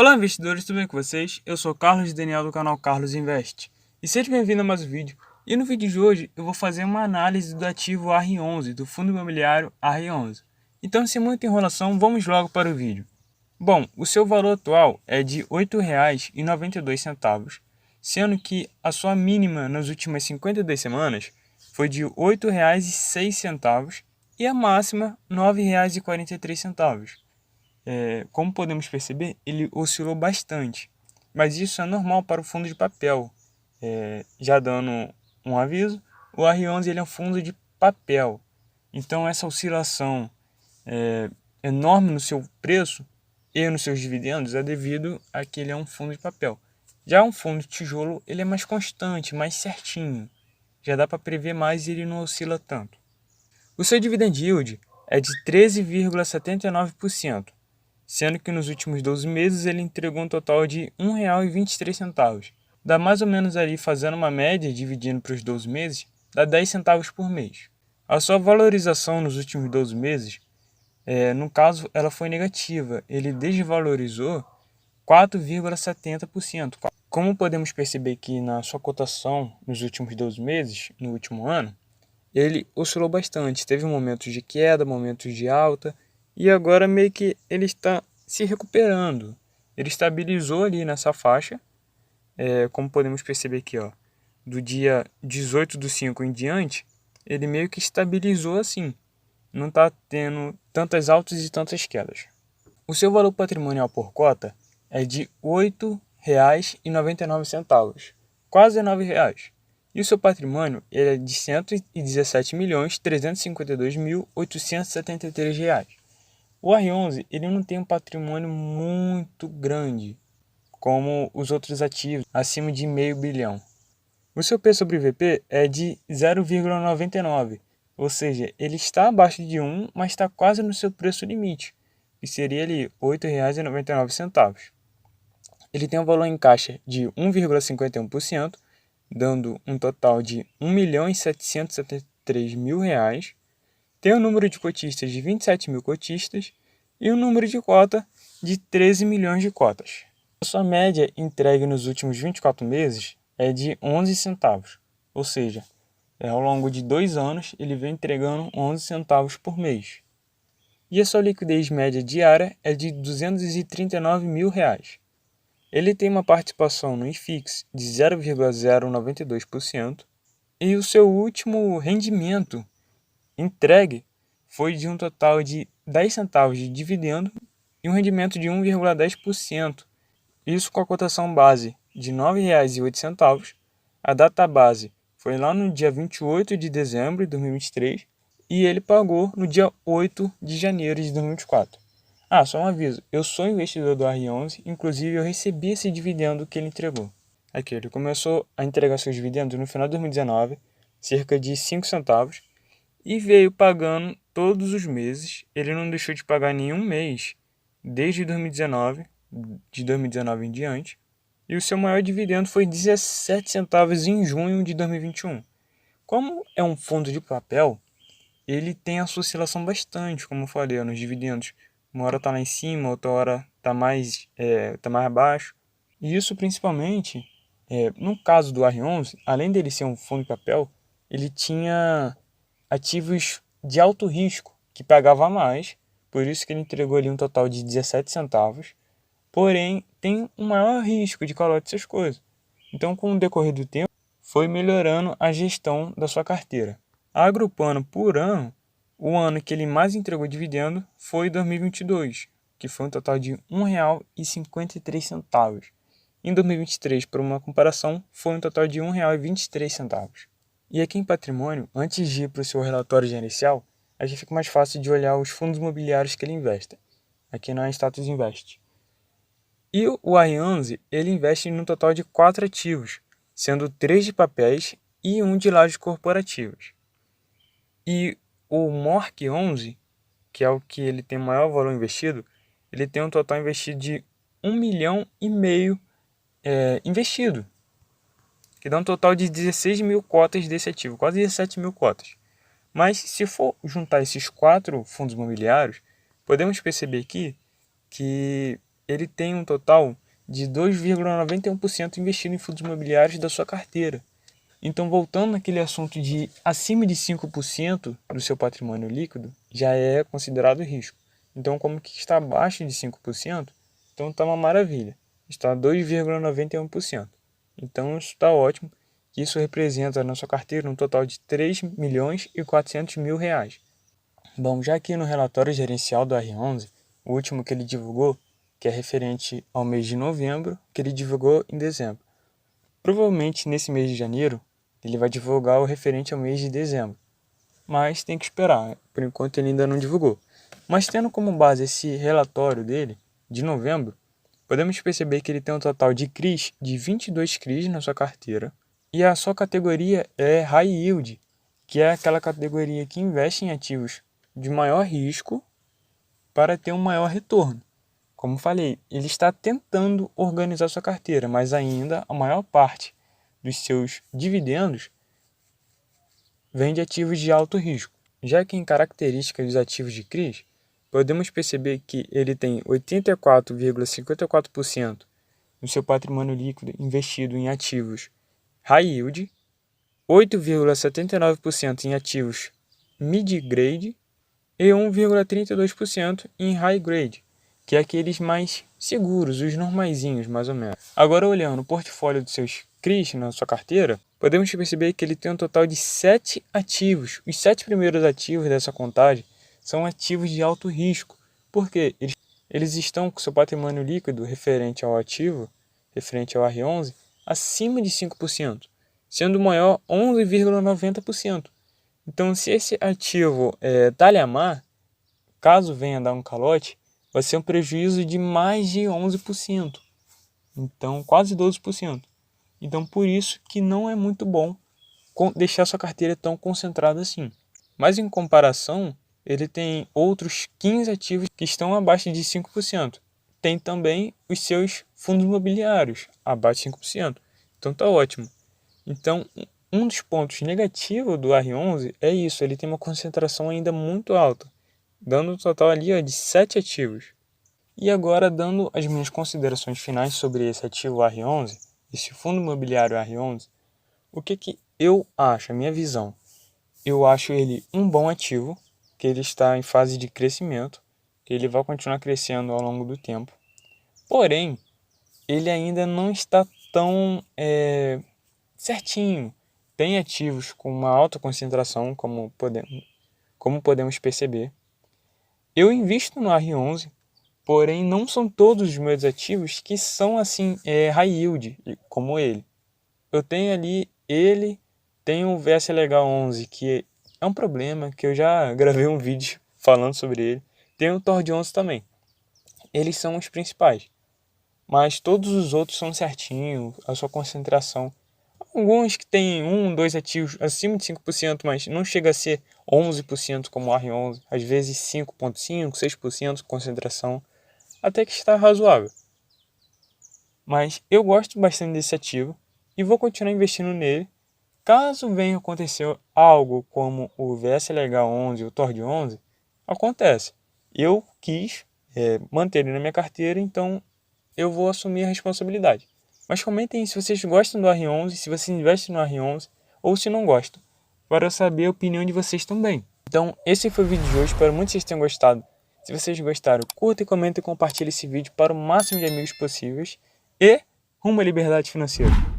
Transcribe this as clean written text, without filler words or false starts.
Olá, investidores, tudo bem com vocês? Eu sou Carlos Daniel do canal Carlos Invest. E seja bem-vindo a mais um vídeo. E no vídeo de hoje eu vou fazer uma análise do ativo AR11, do fundo imobiliário AR11. Então, sem muita enrolação, vamos logo para o vídeo. Bom, o seu valor atual é de R$ 8,92, sendo que a sua mínima nas últimas 52 semanas foi de R$ 8,06 e a máxima R$ 9,43. Como podemos perceber, ele oscilou bastante, mas isso é normal para o fundo de papel. Já dando um aviso, o R11 ele é um fundo de papel, então essa oscilação enorme no seu preço e nos seus dividendos é devido a que ele é um fundo de papel. Já um fundo de tijolo ele é mais constante, mais certinho, já dá para prever mais e ele não oscila tanto. O seu dividend yield é de 13,79%. Sendo que nos últimos 12 meses ele entregou um total de R$ 1,23. Dá mais ou menos ali, fazendo uma média, dividindo para os 12 meses, dá 10 centavos por mês. A sua valorização nos últimos 12 meses, no caso, ela foi negativa. Ele desvalorizou 4,70%. Como podemos perceber que na sua cotação nos últimos 12 meses, no último ano, ele oscilou bastante. Teve momentos de queda, momentos de alta, e agora meio que ele está se recuperando. Ele estabilizou ali nessa faixa, como podemos perceber aqui, ó, do dia 18/5 em diante, ele meio que estabilizou assim. Não está tendo tantas altas e tantas quedas. O seu valor patrimonial por cota é de R$ 8,99, quase R$ 9,00. E o seu patrimônio ele é de R$ 117.352.873. O R11 ele não tem um patrimônio muito grande, como os outros ativos, acima de meio bilhão. O seu P sobre VP é de 0,99, ou seja, ele está abaixo de 1, mas está quase no seu preço limite, que seria ali R$ 8,99. Ele tem um valor em caixa de 1,51%, dando um total de R$ 1.773.000, tem um número de cotistas de 27 mil cotistas e um número de cota de 13 milhões de cotas. A sua média entregue nos últimos 24 meses é de 11 centavos, ou seja, ao longo de 2 anos ele vem entregando 11 centavos por mês. E a sua liquidez média diária é de R$ 239.000. Ele tem uma participação no IFIX de 0,092% e o seu último rendimento entregue foi de um total de 10 centavos de dividendo e um rendimento de 1,10%. Isso com a cotação base de R$ 9,08. A data base foi lá no dia 28 de dezembro de 2023 e ele pagou no dia 8 de janeiro de 2024. Só um aviso, eu sou investidor do R11, inclusive eu recebi esse dividendo que ele entregou. Aqui, ele começou a entregar seus dividendos no final de 2019, cerca de 5 centavos, e veio pagando todos os meses. Ele não deixou de pagar nenhum mês desde 2019, de 2019 em diante, e o seu maior dividendo foi 17 centavos em junho de 2021. Como é um fundo de papel, ele tem essa oscilação bastante, como eu falei, nos dividendos. Uma hora está lá em cima, outra hora está tá mais abaixo. E isso principalmente, no caso do R11, além dele ser um fundo de papel, ele tinha ativos de alto risco, que pagava mais, por isso que ele entregou ali um total de 17 centavos, porém tem um maior risco de calote dessas coisas. Então, com o decorrer do tempo, foi melhorando a gestão da sua carteira. Agrupando por ano, o ano que ele mais entregou dividendo foi 2022, que foi um total de R$ 1,53. Em 2023, por uma comparação, foi um total de R$ 1,23. E aqui em patrimônio, antes de ir para o seu relatório gerencial, a gente fica mais fácil de olhar os fundos imobiliários que ele investe. Aqui na Status Invest. E o R11, ele investe no total de 4 ativos, sendo 3 de papéis e 1 de lajes corporativas. E o MORC 11, que é o que ele tem maior valor investido, ele tem um total investido de 1,5 milhão investido, que dá um total de 16 mil cotas desse ativo, quase 17 mil cotas. Mas se for juntar esses 4 fundos imobiliários, podemos perceber aqui que ele tem um total de 2,91% investido em fundos imobiliários da sua carteira. Então, voltando naquele assunto de acima de 5% do seu patrimônio líquido, já é considerado risco. Então, como que está abaixo de 5%, então está uma maravilha. Está 2,91%. Então, isso está ótimo. Isso representa na sua carteira um total de R$ 3.400.000. Bom, já aqui no relatório gerencial do R11, o último que ele divulgou, que é referente ao mês de novembro, que ele divulgou em dezembro. Provavelmente nesse mês de janeiro, ele vai divulgar o referente ao mês de dezembro. Mas tem que esperar, por enquanto ele ainda não divulgou. Mas tendo como base esse relatório dele, de novembro, podemos perceber que ele tem um total de CRIs de 22 CRIs na sua carteira. E a sua categoria é High Yield, que é aquela categoria que investe em ativos de maior risco para ter um maior retorno. Como falei, ele está tentando organizar sua carteira, mas ainda a maior parte dos seus dividendos vem de ativos de alto risco. Já que em características dos ativos de CRIs, podemos perceber que ele tem 84,54% do seu patrimônio líquido investido em ativos High Yield, 8,79% em ativos Mid Grade e 1,32% em High Grade, que é aqueles mais seguros, os normaizinhos, mais ou menos. Agora, olhando o portfólio dos seus CRIs na sua carteira, podemos perceber que ele tem um total de 7 ativos. Os 7 primeiros ativos dessa contagem são ativos de alto risco, porque eles estão com seu patrimônio líquido referente ao ativo, referente ao R11, acima de 5%, sendo o maior 11,90%. Então, se esse ativo talhamar, caso venha dar um calote, vai ser um prejuízo de mais de 11%. Então, quase 12%. Então, por isso que não é muito bom deixar sua carteira tão concentrada assim. Mas, em comparação, ele tem outros 15 ativos que estão abaixo de 5%. Tem também os seus fundos imobiliários, abaixo de 5%. Então, está ótimo. Então, um dos pontos negativos do R11 é isso, ele tem uma concentração ainda muito alta, dando um total ali de 7 ativos. E agora, dando as minhas considerações finais sobre esse ativo R11, esse fundo imobiliário R11, o que eu acho, a minha visão? Eu acho ele um bom ativo, que ele está em fase de crescimento, que ele vai continuar crescendo ao longo do tempo. Porém, ele ainda não está tão certinho. Tem ativos com uma alta concentração, como podemos perceber. Eu invisto no R11, porém não são todos os meus ativos que são assim high yield, como ele. Eu tenho ali ele, tenho o VS Legal 11, que é um problema, que eu já gravei um vídeo falando sobre ele. Tem o Tord 11 também. Eles são os principais. Mas todos os outros são certinho, a sua concentração. Alguns que têm 2 ativos acima de 5%, mas não chega a ser 11% como o R11. Às vezes 5,5%, 6% de concentração. Até que está razoável. Mas eu gosto bastante desse ativo e vou continuar investindo nele. Caso venha acontecer algo como o VS Legal 11 ou o Tord 11, acontece. Eu quis manter ele na minha carteira, então eu vou assumir a responsabilidade. Mas comentem se vocês gostam do R11, se vocês investem no R11 ou se não gostam, para eu saber a opinião de vocês também. Então, esse foi o vídeo de hoje, espero muito que vocês tenham gostado. Se vocês gostaram, curta, comenta e compartilhe esse vídeo para o máximo de amigos possíveis. E rumo à liberdade financeira.